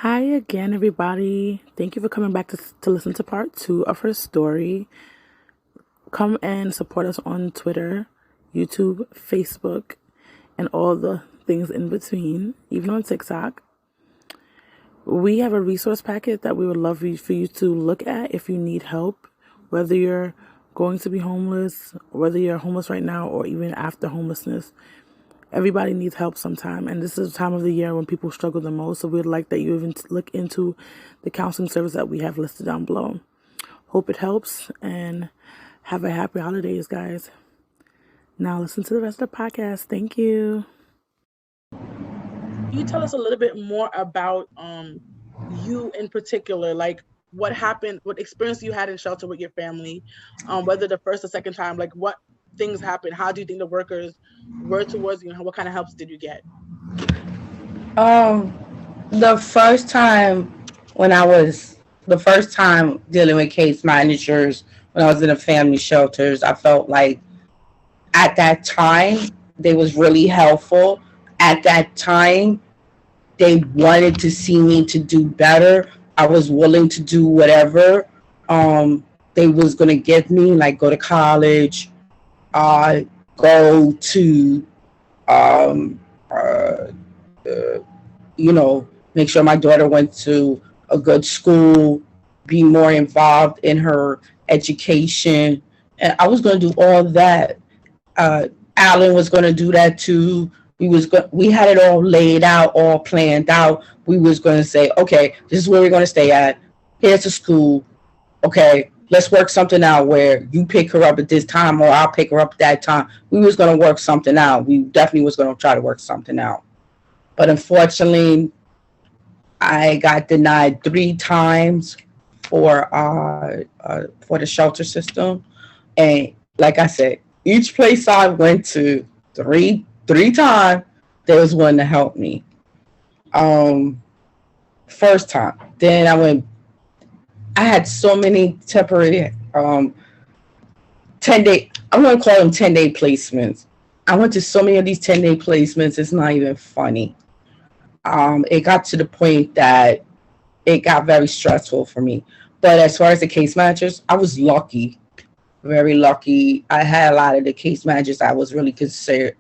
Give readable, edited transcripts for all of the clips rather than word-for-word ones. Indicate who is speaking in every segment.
Speaker 1: Hi again, everybody. Thank you for coming back to listen to part two of her story. Come and support us on Twitter, YouTube, Facebook, and all the things in between, even on TikTok. We have a resource packet that we would love for you to look at if you need help, whether you're going to be homeless, whether you're homeless right now, or even after homelessness. Everybody needs help sometime, and this is the time of the year when people struggle the most, so we'd like that you even look into the counseling service that we have listed down below. Hope it helps, and have a happy holidays, guys. Now listen to the rest of the podcast. Thank you. Can you tell us a little bit more about you in particular, like what happened, what experience you had in shelter with your family, whether the first or second time, like what things happened, how do you think the workers were towards you, and what kind of helps did you get?
Speaker 2: The first time the first time dealing with case managers when I was in the family shelters, I felt like at that time they was really helpful. At that time, they wanted to see me to do better. I was willing to do whatever they was gonna give me, like go to college, uh, go to um, uh, uh, make sure my daughter went to a good school, be more involved in her education. And I was going to do all that. Alan was going to do that too. We had it all laid out, all planned out. We was going to say, okay, this is where we're going to stay at. Here's a school. Okay, let's work something out where you pick her up at this time or I'll pick her up at that time. We was going to work something out. We definitely was going to try to work something out. But unfortunately, I got denied 3 times for the shelter system, and like I said, each place I went to three times, there was one to help me. Um, First time, then I went. I had so many temporary 10-day. I'm gonna call them 10-day placements. I went to so many of these 10-day placements. It's not even funny. It got to the point that it got very stressful for me. But as far as the case managers, I was lucky, very lucky. I had a lot of the case managers I was really concerned.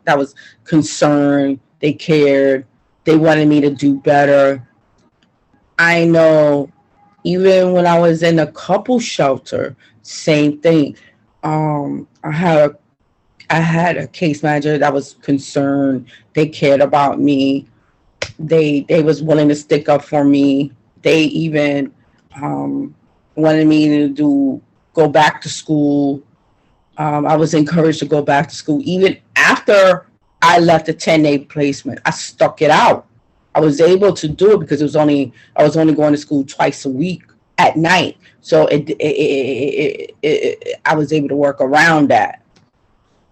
Speaker 2: They cared. They wanted me to do better. I know even when I was in a couple shelter, same thing. I had a case manager that was concerned. They cared about me. They was willing to stick up for me. They even wanted me to go back to school. I was encouraged to go back to school even after I left the 10-day placement. I stuck it out. I was able to do it because I was only going to school twice a week at night, so I was able to work around that.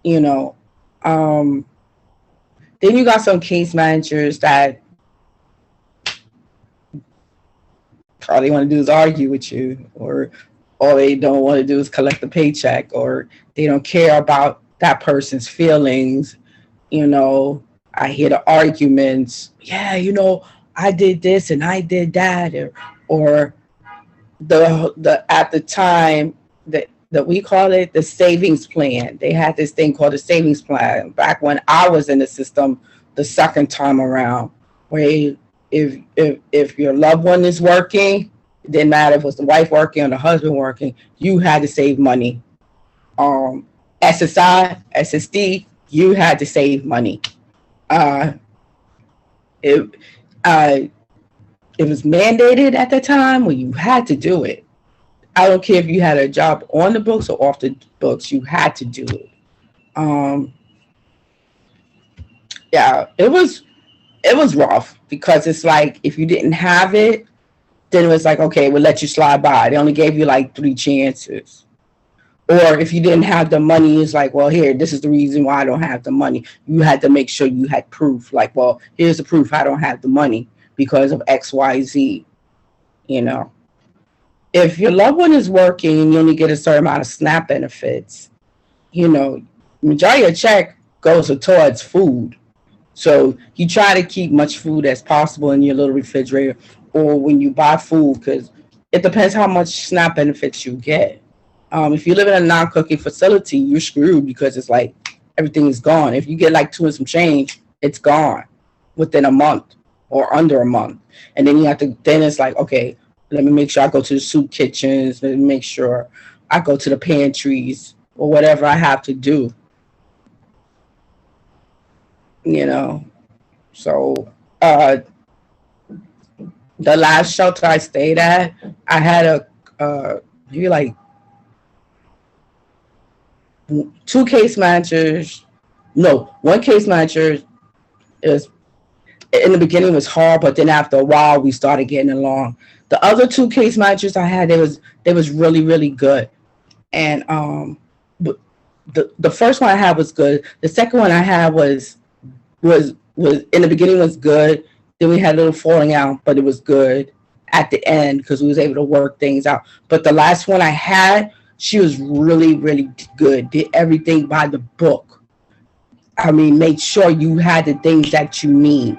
Speaker 2: You know, um, then you got some case managers that all they want to do is argue with you, or all they don't want to do is collect the paycheck, or they don't care about that person's feelings. You know, I hear the arguments. Yeah, I did this and I did that, or the at the time that we call it the savings plan. They had this thing called the savings plan back when I was in the system the second time around, where if your loved one is working, it didn't matter if it was the wife working or the husband working, you had to save money. SSI, SSD, you had to save money. Uh, it uh, it was mandated at the time when you had to do it. I don't care if you had a job on the books or off the books, you had to do it. Um, yeah, it was rough because it's like if you didn't have it, then it was like, okay, we'll let you slide by. They only gave you like 3 chances. Or if you didn't have the money, it's like, well, here, this is the reason why I don't have the money. You had to make sure you had proof. Like, well, here's the proof I don't have the money because of XYZ. You know, if your loved one is working and you only get a certain amount of SNAP benefits, majority of check goes towards food. So you try to keep much food as possible in your little refrigerator, or when you buy food, because it depends how much SNAP benefits you get. If you live in a non-cooking facility, you're screwed because it's like everything is gone. If you get like two and some change, it's gone within a month or under a month. And then you have to, then it's like, okay, let me make sure I go to the soup kitchens, let me make sure I go to the pantries or whatever I have to do, you know. So the last shelter I stayed at, I had maybe like two case managers. No, one case manager is in the beginning was hard, but then after a while we started getting along. The other two case managers I had, they was really really good, and the first one I had was good. The second one I had was in the beginning was good. Then we had a little falling out, but it was good at the end because we was able to work things out. But the last one I had, she was really really good. Did everything by the book. I mean, made sure you had the things that you need.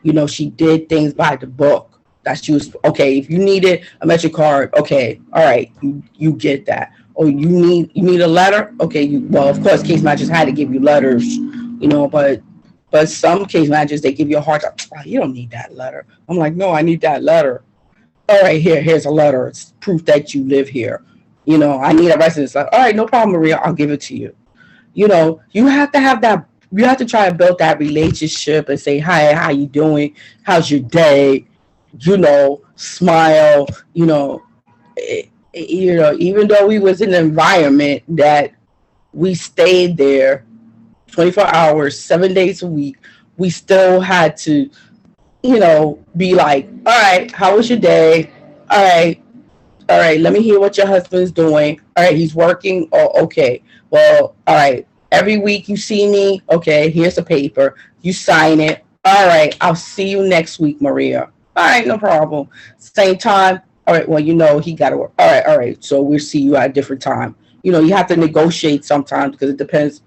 Speaker 2: You know, she did things by the book. That she was okay. If you needed a Metro card, okay, all right, you get that. Or you need a letter, okay. Well, of course, case managers had to give you letters, but some case managers they give you a hard time. Oh, you don't need that letter. I'm like, no, I need that letter. All right, here's a letter. It's proof that you live here. I need a residence. Like, all right, no problem, Maria. I'll give it to you. You have to have that. You have to try to build that relationship and say, hi, how you doing? How's your day? Smile. Even though we was in an environment that we stayed there 24 hours, 7 days a week, we still had to, be like, all right, how was your day? All right, let me hear what your husband's doing. All right, he's working. Oh, okay. Well, all right. Every week you see me. Okay, here's a paper. You sign it. All right, I'll see you next week, Maria. All right, no problem. Same time. All right, well, he got to work. All right. So we'll see you at a different time. You have to negotiate sometimes because it depends,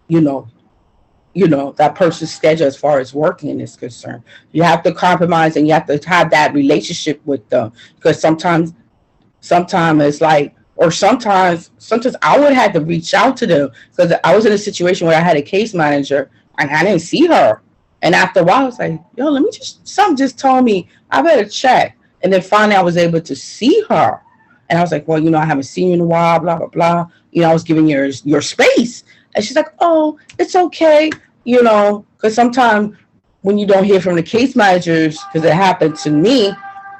Speaker 2: you know, that person's schedule as far as working is concerned. You have to compromise and you have to have that relationship with them because sometimes it's like, or sometimes I would have to reach out to them because I was in a situation where I had a case manager and I didn't see her. And after a while, I was like, yo, something just told me I better check. And then finally I was able to see her. And I was like, well, I haven't seen you in a while, blah, blah, blah. I was giving your space. And she's like, oh, it's okay. Because sometimes when you don't hear from the case managers, because it happened to me,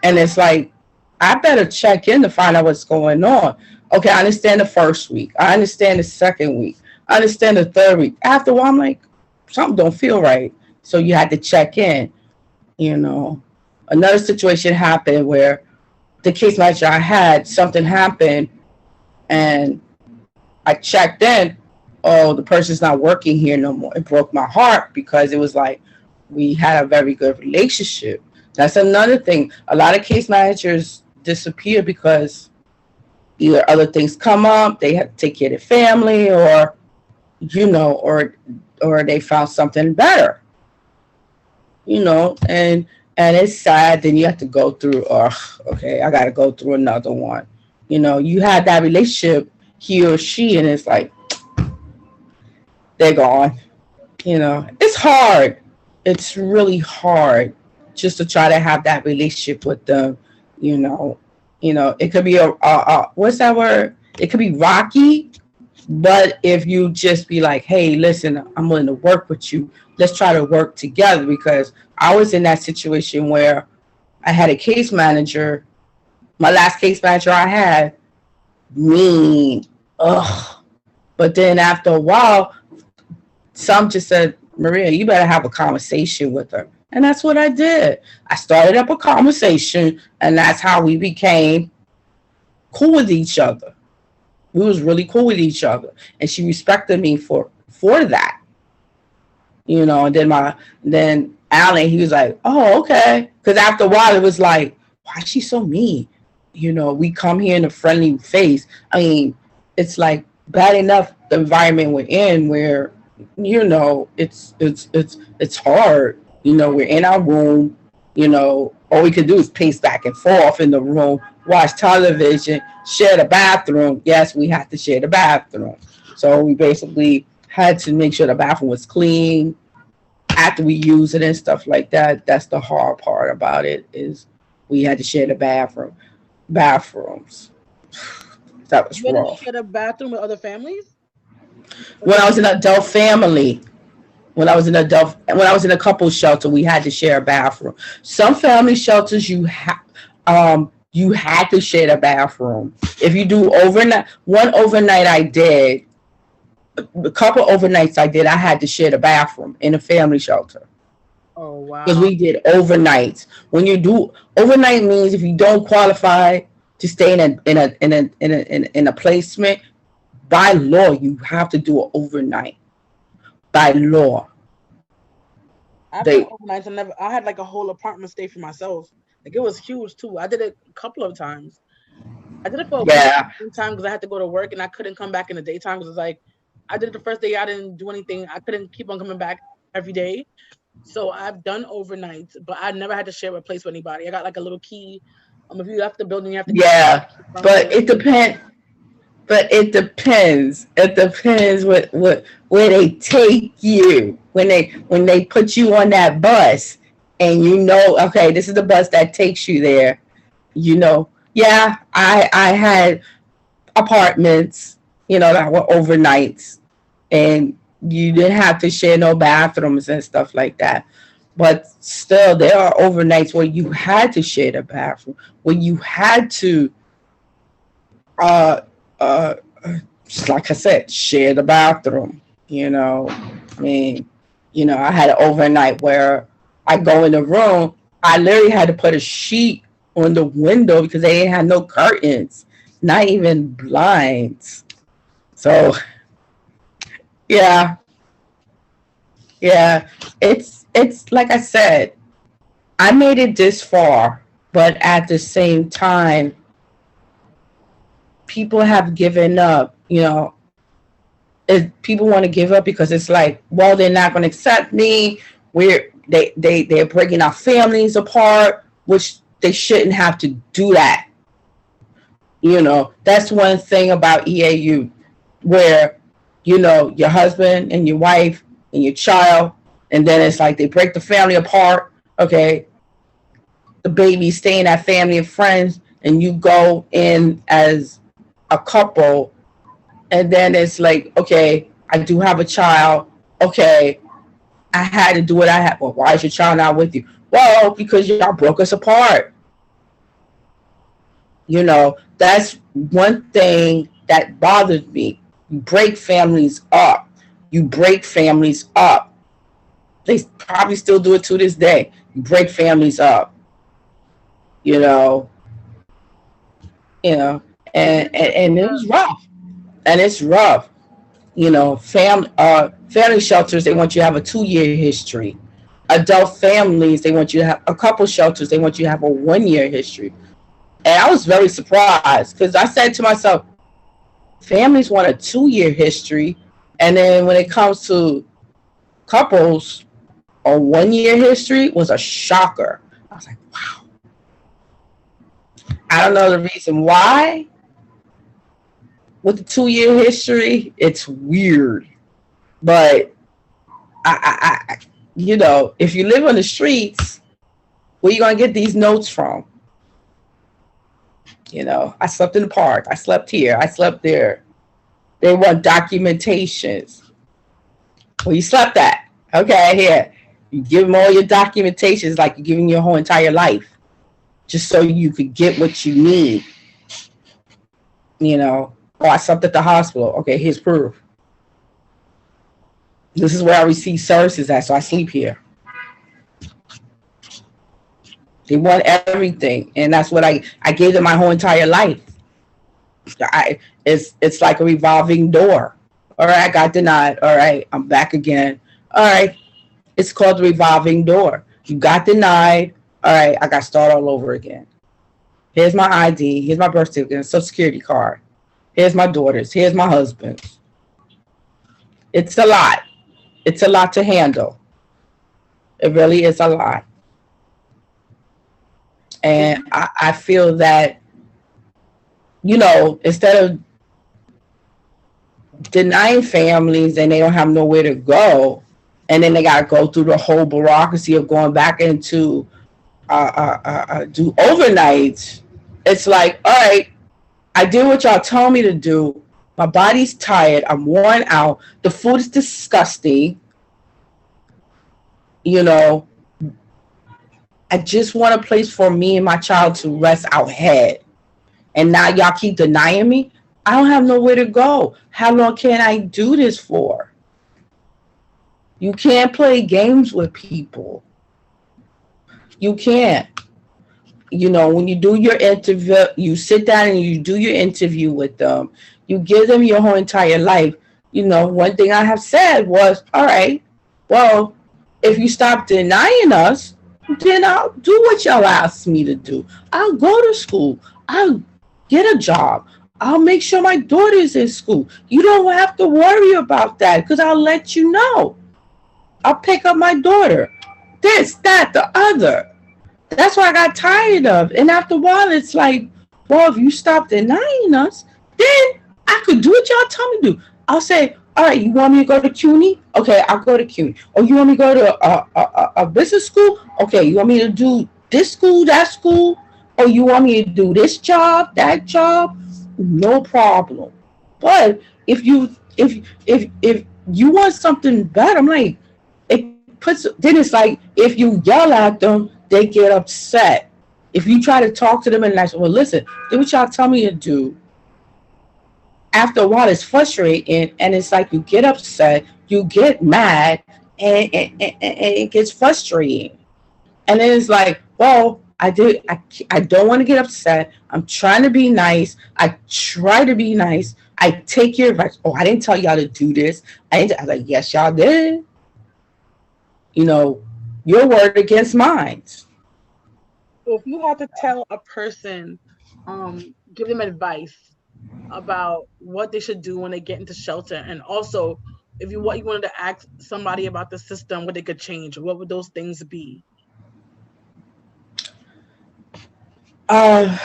Speaker 2: and it's like, I better check in to find out what's going on. Okay, I understand the first week. I understand the second week. I understand the third week. After a while, I'm like, something don't feel right. So you had to check in, Another situation happened where the case manager I had, something happened, and I checked in. Oh, the person's not working here no more. It broke my heart because it was like we had a very good relationship. That's another thing. A lot of case managers disappear because either other things come up, they have to take care of their family, or or they found something better. And it's sad. Then you have to go through. Okay, I got to go through another one. You had that relationship, he or she, and it's like they're gone. It's hard. It's really hard just to try to have that relationship with them. It could be what's that word? It could be rocky, but if you just be like, hey, listen, I'm willing to work with you. Let's try to work together, because I was in that situation where I had a case manager. My last case manager I had, mean, ugh. But then after a while, some just said, Maria, you better have a conversation with her. And that's what I did. I started up a conversation, and that's how we became cool with each other. We was really cool with each other, and she respected me for that. And then Alan, he was like, oh, okay. Because after a while, it was like, why is she so mean? We come here in a friendly face. I mean, it's like bad enough the environment we're in where, it's hard. We're in our room, all we could do is pace back and forth in the room, watch television, share the bathroom. Yes, we had to share the bathroom. So we basically had to make sure the bathroom was clean after we use it and stuff like that. That's the hard part about it, is we had to share the bathrooms. That was
Speaker 1: You had to
Speaker 2: rough.
Speaker 1: share a bathroom with other families? Or
Speaker 2: When
Speaker 1: just
Speaker 2: I was an adult family, when I was in a couple shelter, we had to share a bathroom. Some family shelters you had to share a bathroom. If you do overnight, one overnight I did, a couple overnights I did, I had to share the bathroom in a family shelter
Speaker 1: oh
Speaker 2: because
Speaker 1: wow.
Speaker 2: we did overnights. When you do overnight means if you don't qualify to stay in a placement, by law you have to do it overnight. By law,
Speaker 1: I've done
Speaker 2: they
Speaker 1: overnights and never I had like a whole apartment stay for myself. Like it was huge too. I did it a couple of times. I did it for a week
Speaker 2: yeah.
Speaker 1: time because I had to go to work and I couldn't come back in the daytime because it's like I did it the first day. I didn't do anything. I couldn't keep on coming back every day. So I've done overnights, but I never had to share a place with anybody. I got like a little key. If you left the building, you have to give
Speaker 2: Yeah,
Speaker 1: the front
Speaker 2: but
Speaker 1: door.
Speaker 2: it depends. But it depends. It depends what where they take you when they put you on that bus, and you know, okay, this is the bus that takes you there. You know, yeah, I had apartments, that were overnights, and you didn't have to share no bathrooms and stuff like that. But still, there are overnights where you had to share the bathroom, where you had to uh uh like I said, share the bathroom. I mean, I had an overnight where I go in the room, I literally had to put a sheet on the window because they ain't had no curtains, not even blinds. So yeah, yeah, it's like I said, I made it this far, but at the same time, people have given up. People want to give up because it's like, well, they're not going to accept me. They're breaking our families apart, which they shouldn't have to do that. That's one thing about EAU, where your husband and your wife and your child, and then it's like they break the family apart. Okay, the baby stay in that family and friends, and you go in as a couple, and then it's like, okay, I do have a child. Okay, I had to do what I had. Well, why is your child not with you? Well, because y'all broke us apart. That's one thing that bothers me. You break families up. You break families up. They probably still do it to this day. You break families up. You know, you know,
Speaker 1: Is
Speaker 2: and it's rough. And it's rough. Family shelters, they want you to have a 2-year history. Adult families, they want you to have a couple shelters, they want you to have a 1-year history. And I was very surprised because I said to myself, families want a 2-year history, and then when it comes to couples, a 1-year history was a shocker. I was like, wow. I don't know the reason why. With the 2-year history, it's weird. But if you live on the streets, where you gonna get these notes from? I slept in the park. I slept here. I slept there. They want documentations. Well, you slept at. Okay, here. You give them all your documentations like you're giving your whole entire life, just so you could get what you need. Oh, I slept at the hospital. Okay, here's proof. This is where I receive services at, so I sleep here. They want everything, and that's what I gave them my whole entire life. It's like a revolving door. All right, I got denied. All right, I'm back again. All right, it's called the revolving door. You got denied. All right, I got to start all over again. Here's my ID. Here's my birth certificate, social security card. Here's my daughters. Here's my husband's. It's a lot. It's a lot to handle. It really is a lot. And I feel that, instead of denying families and they don't have nowhere to go, and then they got to go through the whole bureaucracy of going back into do overnights. It's like, all right, I did what y'all told me to do. My body's tired. I'm worn out. The food is disgusting. I just want a place for me and my child to rest our head. And now y'all keep denying me. I don't have nowhere to go. How long can I do this for? You can't play games with people. You can't. When you do your interview, you sit down and you do your interview with them. You give them your whole entire life. One thing I have said was, all right, well, if you stop denying us, then I'll do what y'all ask me to do. I'll go to school. I'll get a job. I'll make sure my daughter's in school. You don't have to worry about that because I'll let you know. I'll pick up my daughter. This, that, the other. That's what I got tired of. And after a while, it's like, well, if you stop denying us, then I could do what y'all tell me to do. I'll say, all right, you want me to go to CUNY? Okay, I'll go to CUNY. Or you want me to go to a business school? Okay, you want me to do this school, that school? Or you want me to do this job, that job? No problem. But if you want something better, I'm like, then it's like, if you yell at them, they get upset. If you try to talk to them and like, well, listen, do what y'all tell me to do. After a while, it's frustrating, and it's like you get upset, you get mad, and it gets frustrating. And then it's like, well, I don't want to get upset. I'm trying to be nice. I try to be nice. I take your advice. Oh, I didn't tell y'all to do this. I was like, yes, y'all did. Your word against mine.
Speaker 1: If you had to tell a person, give them advice about what they should do when they get into shelter, and also if you wanted to ask somebody about the system, what they could change, what would those things be?
Speaker 2: I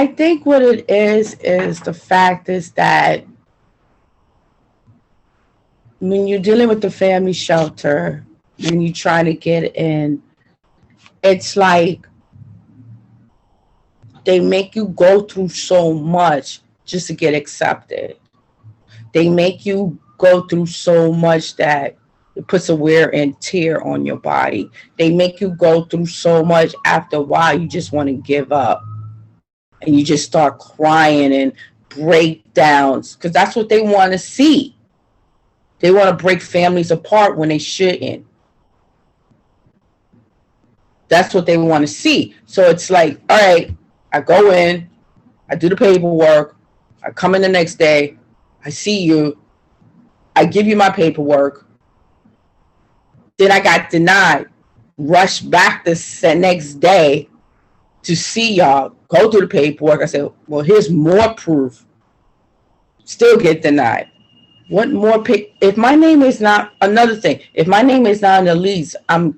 Speaker 2: think what it is the fact is that when you're dealing with the family shelter and you're trying to get in, it's like they make you go through so much just to get accepted. They make you go through so much that it puts a wear and tear on your body. They make you go through so much, after a while you just want to give up. And you just start crying and breakdowns, because that's what they want to see. They want to break families apart when they shouldn't. That's what they want to see. So it's like, all right, I go in, I do the paperwork, I come in the next day, I see you, I give you my paperwork, then I got denied, rush back the next day to see y'all, go through the paperwork. I said, well, here's more proof. Still get denied. What more? If my name is not, another thing, if my name is not on the lease, I'm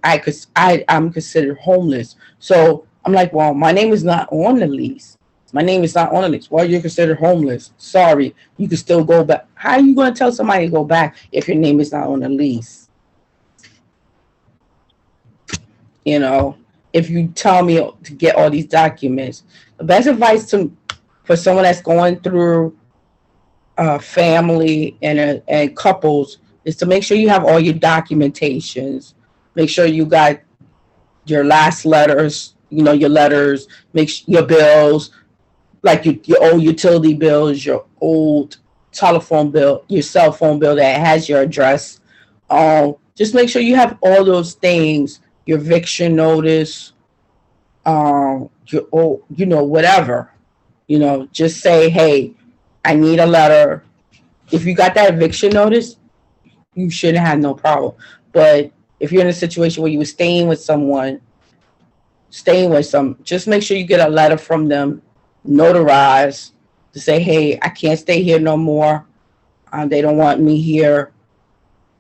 Speaker 2: considered homeless. So I'm like, well, my name is not on the lease. My name is not on the lease. Well, you're considered homeless. Sorry, you can still go back. How are you going to tell somebody to go back if your name is not on the lease? If you tell me to get all these documents, the best advice for someone that's going through family and couples is to make sure you have all your documentations. Make sure you got your last letters, your letters, your bills, like your old utility bills, your old telephone bill, your cell phone bill that has your address. Just make sure you have all those things, your eviction notice, whatever. Just say, hey, I need a letter. If you got that eviction notice, you shouldn't have no problem. But if you're in a situation where you were staying with just make sure you get a letter from them, notarized, to say, hey, I can't stay here no more. They don't want me here.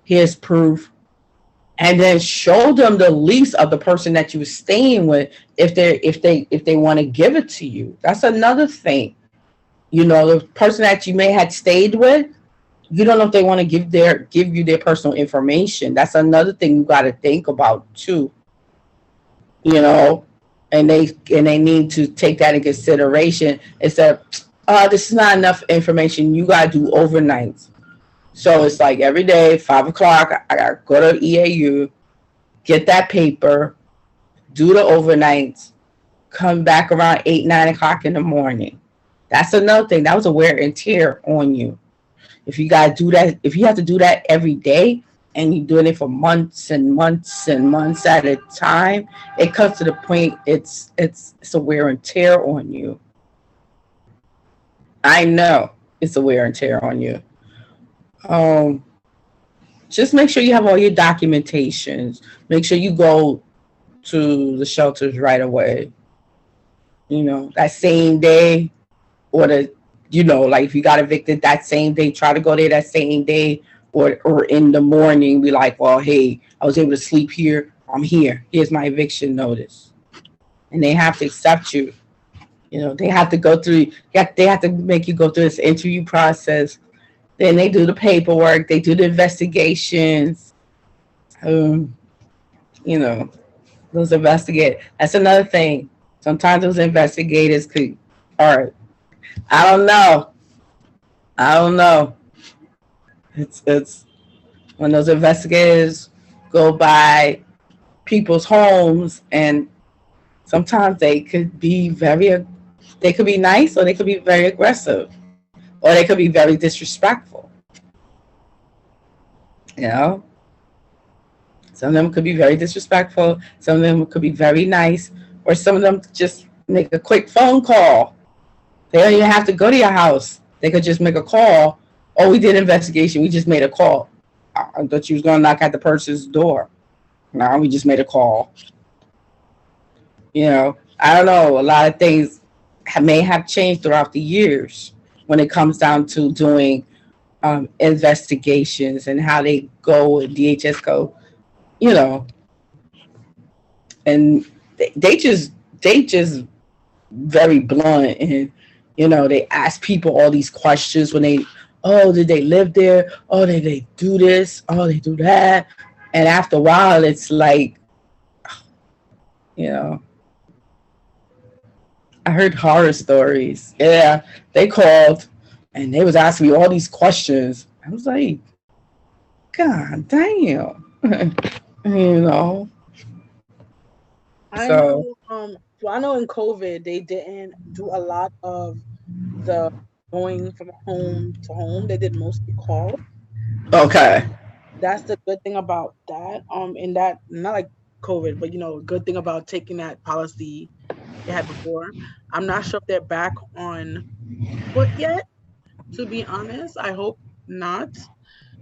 Speaker 2: Here's proof. And then show them the lease of the person that you were staying with if they want to give it to you. That's another thing. The person that you may had stayed with, you don't know if they want to give you their personal information. That's another thing you got to think about too. You know, and they need to take that in consideration. Instead of, this is not enough information. You got to do overnights. So it's like every day, 5 o'clock, I got to go to EAU, get that paper, do the overnights, come back around 8, 9 o'clock in the morning. That's another thing. That was a wear and tear on you. If you gotta do that, if you have to do that every day and you're doing it for months and months and months at a time, it comes to the point it's a wear and tear on you. I know it's a wear and tear on you. Um, just make sure you have all your documentations. Make sure you go to the shelters right away. That same day, or like if you got evicted that same day, try to go there that same day, or in the morning, be like, well, hey, I was able to sleep here. I'm here. Here's my eviction notice. And they have to accept you. They have to go through. They have to make you go through this interview process. Then they do the paperwork. They do the investigations. Um, you know, those investigate. That's another thing. Sometimes those investigators could. All right. I don't know. I don't know. It's when those investigators go by people's homes, and sometimes they could be nice, or they could be very aggressive, or they could be very disrespectful. You know, some of them could be very disrespectful. Some of them could be very nice, or some of them just make a quick phone call. They don't even have to go to your house. They could just make a call. Oh, we did an investigation. We just made a call. I thought you was gonna knock at the person's door. No, we just made a call. I don't know. A lot of things may have changed throughout the years when it comes down to doing investigations and how they go and DHS go. You know, and they just very blunt, and they ask people all these questions when they, oh, did they live there, oh, did they do this, oh, they do that, and after a while it's like, you know I heard horror stories. Yeah, they called and they was asking me all these questions. I was like, god damn. you know
Speaker 1: I
Speaker 2: so
Speaker 1: know. Well, I know in COVID they didn't do a lot of the going from home to home. They did mostly calls.
Speaker 2: okay.
Speaker 1: That's the good thing about that. In that, not like COVID, but good thing about taking that policy they had before. I'm not sure if they're back on foot yet. To be honest, I hope not.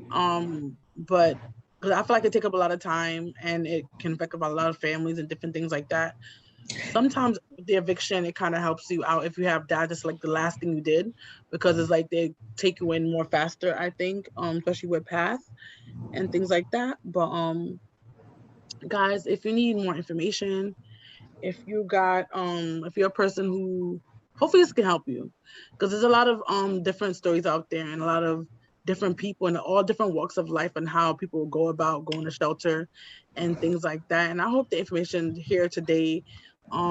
Speaker 1: But because I feel like it take up a lot of time and it can affect about a lot of families and different things like that. Sometimes the eviction it kind of helps you out if you have that. Just like the last thing you did, because it's like they take you in more faster. I think, especially with path and things like that. But guys, if you need more information, if you're a person who hopefully this can help you, because there's a lot of different stories out there and a lot of different people in all different walks of life and how people go about going to shelter and things like that. And I hope the information here today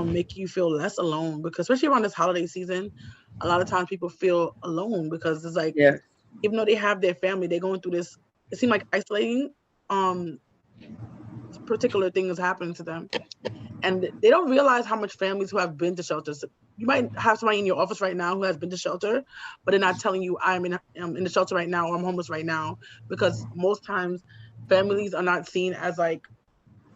Speaker 1: make you feel less alone, because especially around this holiday season, a lot of times people feel alone because it's like
Speaker 2: Yeah.
Speaker 1: even though they have their family, they're going through this, it seems like isolating um particular thing is happening to them, and they don't realize how much families who have been to shelters. You might have somebody in your office right now who has been to shelter, but they're not telling you I'm in the shelter right now or I'm homeless right now, because most times families are not seen as like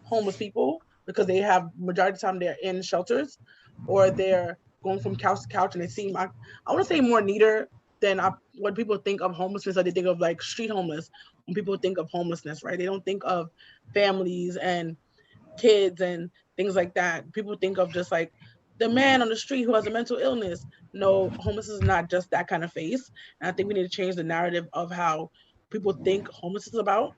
Speaker 1: homeless people because they have majority of the time they're in shelters or they're going from couch to couch, and they seem I want to say more neater than when people think of homelessness, or they think of like street homeless. When people think of homelessness, right, they don't think of families and kids and things like that. People think of just like the man on the street who has a mental illness. No, homeless is not just that kind of face. And I think we need to change the narrative of how people think homeless is about.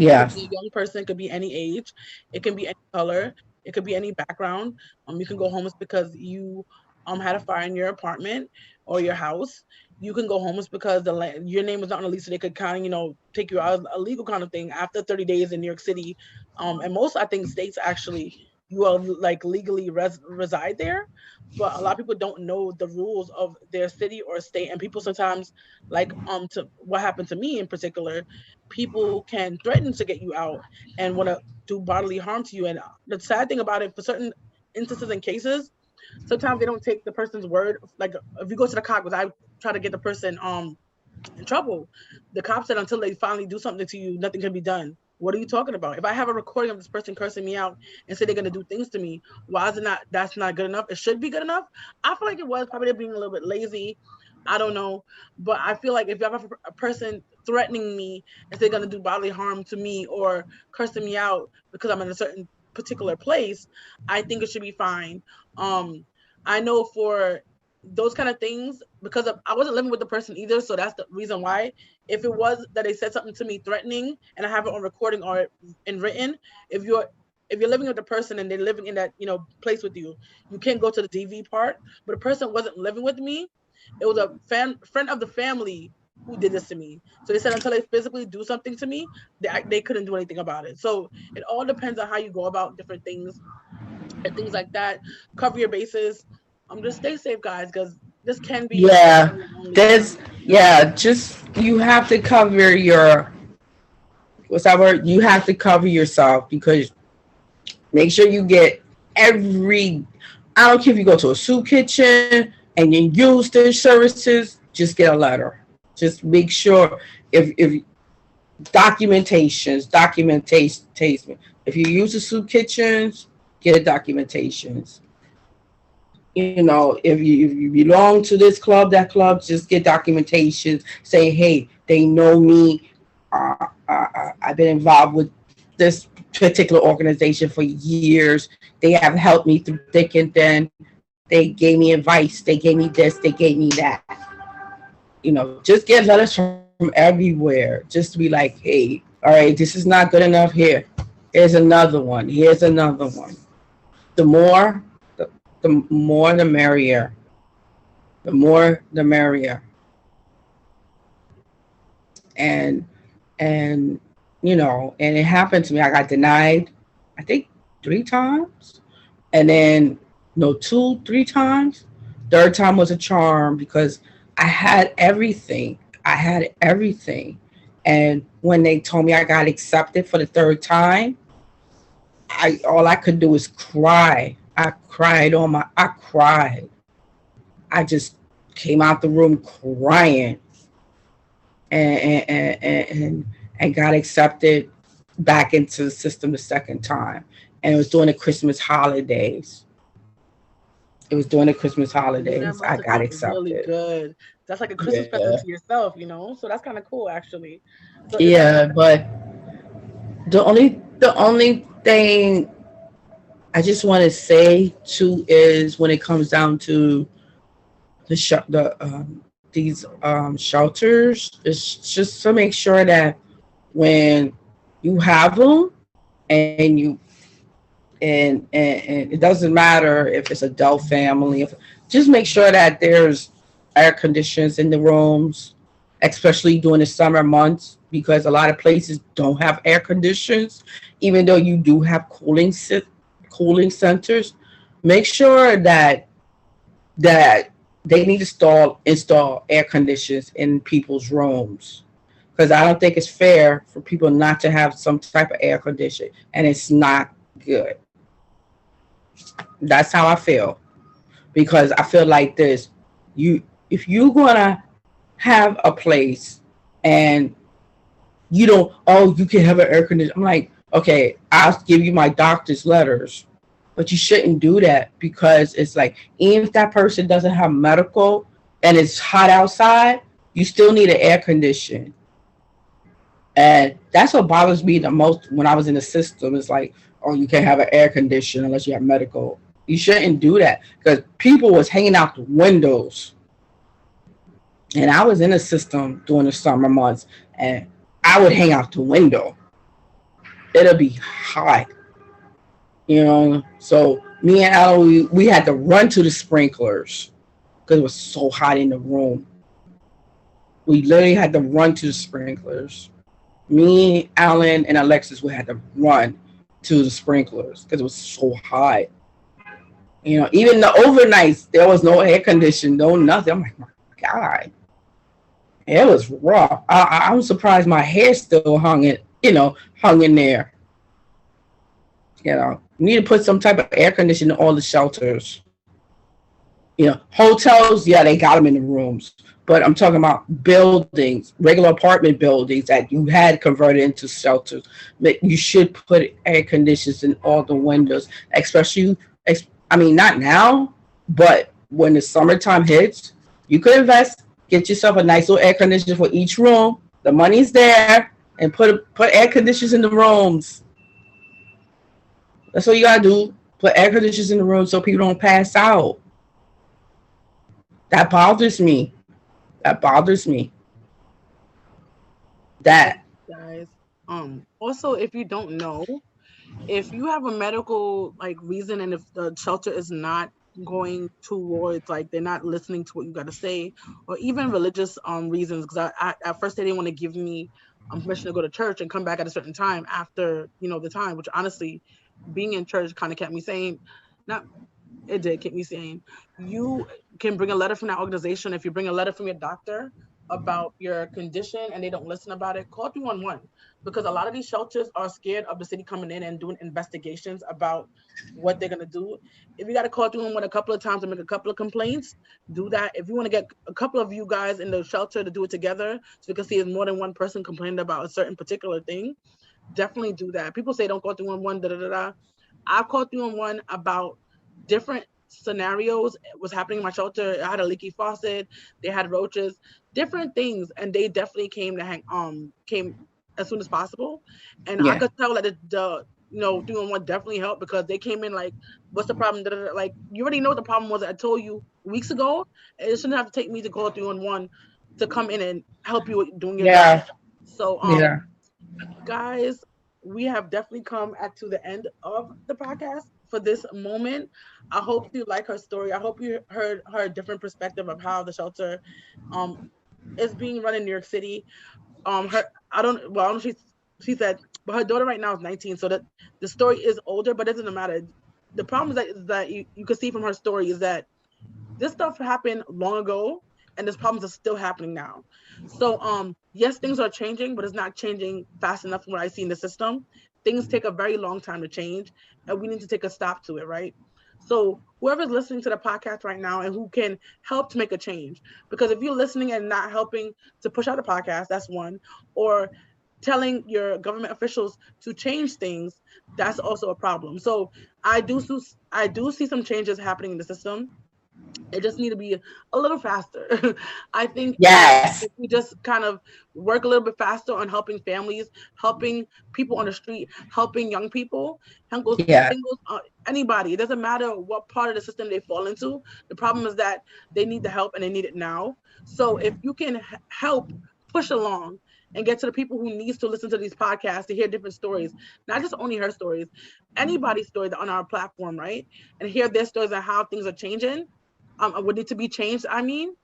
Speaker 1: It could be
Speaker 2: Yes.
Speaker 1: a young person, it could be any age, it can be any color, it could be any background. You can go homeless because you had a fire in your apartment or your house. You can go homeless because your name was not on the lease, so they could kind of take you out, a legal kind of thing after 30 days in New York City. And most, I think, states actually, you are like legally reside there, but a lot of people don't know the rules of their city or state, and people sometimes, like, to what happened to me in particular, people can threaten to get you out and want to do bodily harm to you. And the sad thing about it, for certain instances and cases, sometimes they don't take the person's word. Like, if you go to the cops, I try to get the person in trouble. The cops said until they finally do something to you, nothing can be done. What are you talking about? If I have a recording of this person cursing me out and say they're gonna do things to me, why is it not? That's not good enough. It should be good enough. I feel like it was probably they're being a little bit lazy. I don't know, but I feel like if you have a person threatening me and they're gonna do bodily harm to me or cursing me out because I'm in a certain particular place, I think it should be fine. I know for those kind of things, because I wasn't living with the person either, so that's the reason why. If it was that they said something to me threatening and I have it on recording or in written, if you're if you're living with the person and they're living in that place with you, you can't go to the DV part. But the person wasn't living with me; it was a friend of the family who did this to me. So they said until they physically do something to me, they couldn't do anything about it. So it all depends on how you go about different things and things like that. Cover your bases. Just stay safe, guys, because this can be a
Speaker 2: Yeah.
Speaker 1: very lonely time.
Speaker 2: There's yeah, just you have to cover your what's that word? You have to cover yourself because make sure you get every I don't care if you go to a soup kitchen and you use their services, just get a letter. Just make sure if documentation. If you use the soup kitchens, get a documentations. If you belong to this club, that club, just get documentation. Say, hey, they know me. I've been involved with this particular organization for years. They have helped me through thick and thin. They gave me advice. They gave me this. They gave me that. Just get letters from everywhere. Just to be like, hey, all right, this is not good enough here. Here's another one. Here's another one. The more, the more, the merrier. The more, the merrier. And and it happened to me. I got denied, I think 3 times, and then no, 2, 3 times. Third time was a charm because I had everything. I had everything, and when they told me I got accepted for the third time, I all I could do was cry. I cried. I just came out the room crying and got accepted back into the system the second time. And it was during the Christmas holidays. It was during the Christmas
Speaker 1: Yeah, that
Speaker 2: holidays.
Speaker 1: must
Speaker 2: I
Speaker 1: have
Speaker 2: got
Speaker 1: felt really
Speaker 2: accepted.
Speaker 1: good. That's like a Christmas present
Speaker 2: Yeah.
Speaker 1: to yourself, So that's kind of cool, actually. So is that
Speaker 2: Yeah, but the only thing I just want to say too is when it comes down to these shelters, is just to make sure that when you have them and you and it doesn't matter if it's adult family. If just make sure that there's air conditions in the rooms, especially during the summer months, because a lot of places don't have air conditions, even though you do have cooling centers. Make sure that they need to install air conditions in people's rooms because I don't think it's fair for people not to have some type of air condition, and it's not good. That's how I feel because I feel like this: you if you're gonna have a place and you don't, oh, you can have an air conditioner. I'm like, okay, I'll give you my doctor's letters, but you shouldn't do that because it's like, even if that person doesn't have medical and it's hot outside, you still need an air condition. And that's what bothers me the most when I was in the system. It's like, oh, you can't have an air conditioner unless you have medical. You shouldn't do that because people was hanging out the windows, and I was in the system during the summer months, and I would hang out the window. it'll be hot, So me and Alan, we had to run to the sprinklers because it was so hot in the room. We literally had to run to the sprinklers. Me, Alan, and Alexis, we had to run to the sprinklers because it was so hot. Even the overnights, there was no air conditioning, no nothing. I'm like, my God, it was rough. I'm surprised my hair still hung in there. You need to put some type of air conditioning in all the shelters. Hotels, yeah, they got them in the rooms, but I'm talking about buildings, regular apartment buildings that you had converted into shelters. But you should put air conditioners in all the windows, especially. I mean, not now, but when the summertime hits, you could invest, get yourself a nice little air conditioner for each room. The money's there, and put air conditioners in the rooms. That's what you gotta do. Put air conditioners in the room so people don't pass out. That bothers me. That bothers me.
Speaker 3: Yes,
Speaker 2: That.
Speaker 3: guys. Also, if you don't know, if you have a medical like reason and if the shelter is not going towards like they're not listening to what you got to say, or even religious reasons, because I at first they didn't want to give me permission to go to church and come back at a certain time after the time, which honestly being in church kind of kept me sane. Not It did keep me sane. You can bring a letter from that organization. If you bring a letter from your doctor about your condition and they don't listen about it, call 311, because a lot of these shelters are scared of the city coming in and doing investigations about what they're gonna do. If you got to call 311 a couple of times and make a couple of complaints, do that. If you want to get a couple of you guys in the shelter to do it together, so you can see if more than one person complaining about a certain particular thing, definitely do that. People say don't call 311, da da da da. I've called 311 about different scenarios was happening in my shelter. I had a leaky faucet, they had roaches, different things, and they definitely came as soon as possible. And I
Speaker 2: Yeah.
Speaker 3: could tell that the 311 definitely helped because they came in like, what's the problem? Da, da, da. Like you already know what the problem was. I told you weeks ago. It shouldn't have to take me to call 311 to come in and help you with doing your job.
Speaker 2: Yeah.
Speaker 3: So
Speaker 2: Yeah.
Speaker 3: guys, we have definitely come at to the end of the podcast for this moment. I hope you like her story. I hope you heard her different perspective of how the shelter um is being run in New York City. Her I don't know, she said, but her daughter right now is 19, so that the story is older, but it doesn't matter. The problem is that you can see from her story is that this stuff happened long ago and these problems are still happening now. So yes, things are changing, but it's not changing fast enough from what I see in the system. Things take a very long time to change and we need to take a stop to it, right? So whoever's listening to the podcast right now and who can help to make a change, because if you're listening and not helping to push out a podcast, that's one, or telling your government officials to change things, that's also a problem. So I do see some changes happening in the system. It just need to be a little faster. I think
Speaker 2: Yes.
Speaker 3: if we just kind of work a little bit faster on helping families, helping people on the street, helping young people,
Speaker 2: Yeah.
Speaker 3: singles, anybody. It doesn't matter what part of the system they fall into. The problem is that they need the help and they need it now. So if you can help push along and get to the people who needs to listen to these podcasts to hear different stories, not just only her stories, anybody's story on our platform, right? And hear their stories and how things are changing, would need to be changed. I mean,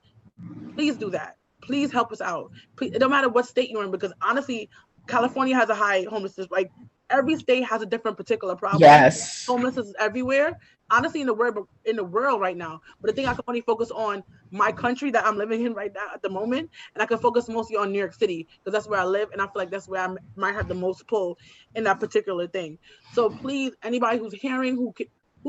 Speaker 3: please do that. Please help us out. Please, it don't matter what state you're in, because honestly, California has a high homelessness. Like every state has a different particular problem.
Speaker 2: Yes.
Speaker 3: Homelessness is everywhere. Honestly, in the world right now. But the thing I can only focus on my country that I'm living in right now at the moment, and I can focus mostly on New York City because that's where I live, and I feel like that's where might have the most pull in that particular thing. So please, anybody who's hearing who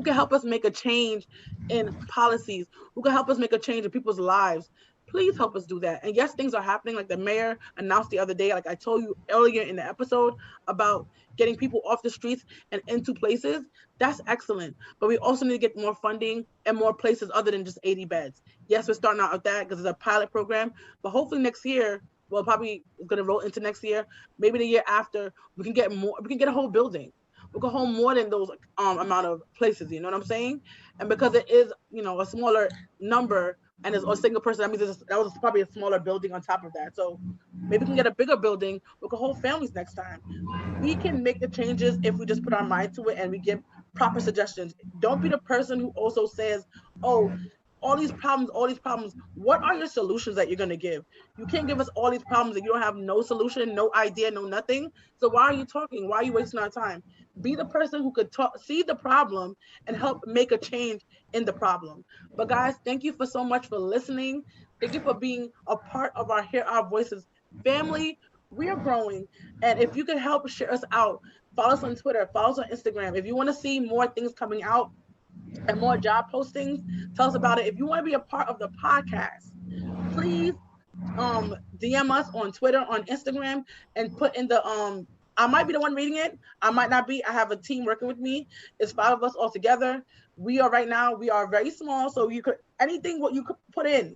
Speaker 3: can help us make a change in policies, who can help us make a change in people's lives, please help us do that. And yes, things are happening. Like the mayor announced the other day, like I told you earlier in the episode, about getting people off the streets and into places. That's excellent. But we also need to get more funding and more places other than just 80 beds. Yes, we're starting out with that because it's a pilot program. But hopefully next year, well, probably it's going to roll into next year, maybe the year after, we can get more, we can get a whole building. We can hold more than those amount of places, you know what I'm saying? And because it is, a smaller number, and as a single person, that means that was probably a smaller building on top of that. So maybe we can get a bigger building with a whole families next time. We can make the changes if we just put our mind to it and we give proper suggestions. Don't be the person who also says, oh, all these problems. What are your solutions that you're going to give? You can't give us all these problems and you don't have no solution, no idea, no nothing. So why are you talking? Why are you wasting our time? Be the person who could talk, see the problem and help make a change in the problem. But guys, thank you for so much for listening. Thank you for being a part of our Hear Our Voices family. We are growing. And if you can help share us out, follow us on Twitter, follow us on Instagram. If you want to see more things coming out and more job postings, tell us about it. If you want to be a part of the podcast, please DM us on Twitter, on Instagram, and put in the I might be the one reading it. I might not be. I have a team working with me. It's 5 of us all together. We are right now. We are very small, so you could anything what you could put in.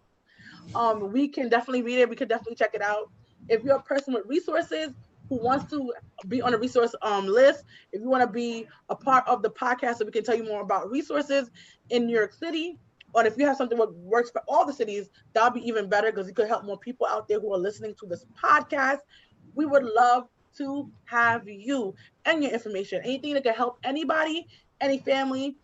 Speaker 3: We can definitely read it. We can definitely check it out. If you're a person with resources who wants to be on a resource list, if you want to be a part of the podcast so we can tell you more about resources in New York City, or if you have something that works for all the cities, that'll be even better because it could help more people out there who are listening to this podcast. We would love to have you and your information. Anything that can help anybody, any family,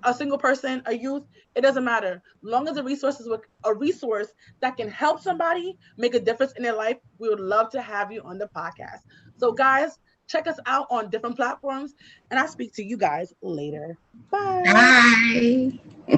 Speaker 3: a single person, a youth, it doesn't matter. Long as the resource is a resource that can help somebody make a difference in their life, we would love to have you on the podcast. So, guys, check us out on different platforms, and I'll speak to you guys later. Bye.
Speaker 2: Bye.